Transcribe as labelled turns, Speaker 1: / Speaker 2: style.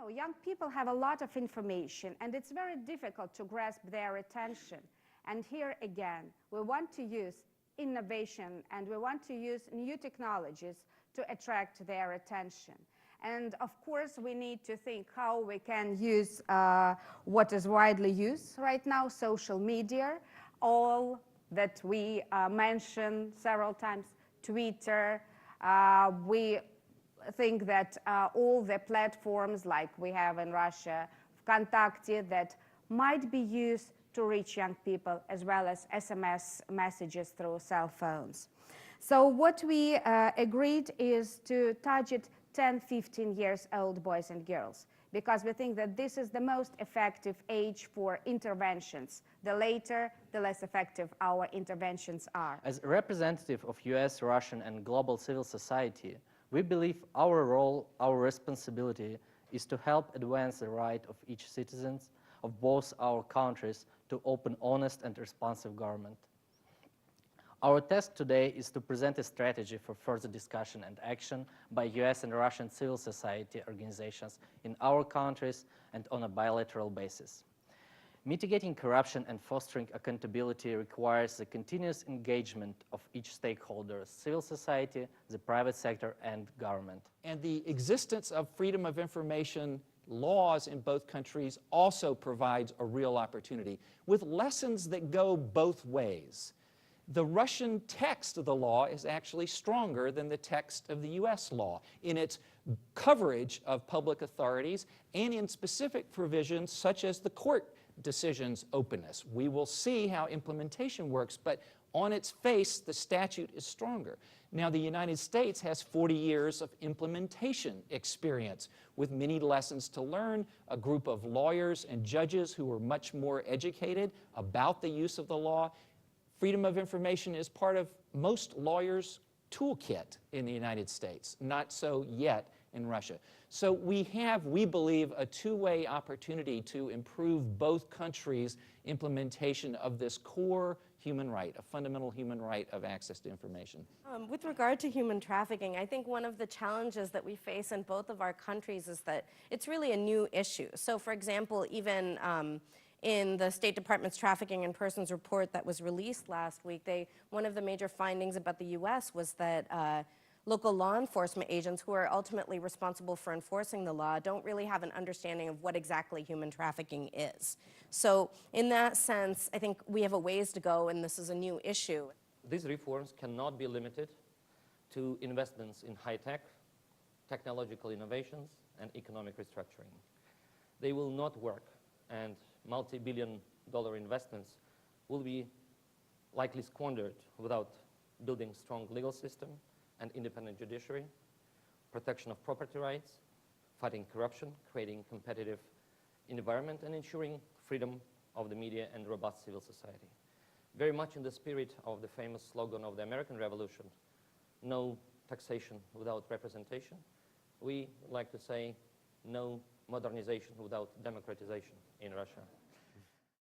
Speaker 1: know, young people have a lot of information, and it's very difficult to grasp their attention. And here again, we want to use innovation, and we want to use new technologies to attract their attention. And of course, we need to think how we can use what is widely used right now, social media, all that we mentioned several times, Twitter. We think that all the platforms like we have in Russia, Vkontakte, that might be used to reach young people, as well as SMS messages through cell phones. So what we agreed is to target 10, 15 years old boys and girls, because we think that this is the most effective age for interventions. The later, the less effective our interventions are.
Speaker 2: As a representative of US, Russian, and global civil society, we believe our role, our responsibility is to help advance the right of each citizen of both our countries to open, honest, and responsive government. Our task today is to present a strategy for further discussion and action by US and Russian civil society organizations in our countries and on a bilateral basis. Mitigating corruption and fostering accountability requires the continuous engagement of each stakeholder, civil society, the private sector, and government.
Speaker 3: And the existence of freedom of information laws in both countries also provides a real opportunity, with lessons that go both ways. The Russian text of the law is actually stronger than the text of the US law in its coverage of public authorities and in specific provisions such as the court decisions openness. We will see how implementation works, but on its face, the statute is stronger. Now, the United States has 40 years of implementation experience with many lessons to learn, a group of lawyers and judges who are much more educated about the use of the law. Freedom of information is part of most lawyers' toolkit in the United States, not so yet in Russia. So we have, we believe, a two-way opportunity to improve both countries' implementation of this core human right, a fundamental human right of access to information.
Speaker 4: With regard to human trafficking, I think one of the challenges that we face in both of our countries is that it's really a new issue. So for example, even in the State Department's Trafficking in Persons report that was released last week, one of the major findings about the US was that local law enforcement agents who are ultimately responsible for enforcing the law don't really have an understanding of what exactly human trafficking is. So in that sense, I think we have a ways to go, and this is a new issue.
Speaker 2: These reforms cannot be limited to investments in high-tech, technological innovations, and economic restructuring. They will not work, and multi-billion-dollar investments will be likely squandered without building a strong legal system and independent judiciary, protection of property rights, fighting corruption, creating competitive environment, and ensuring freedom of the media and robust civil society. Very much in the spirit of the famous slogan of the American Revolution, no taxation without representation, we like to say no modernization without democratization in Russia.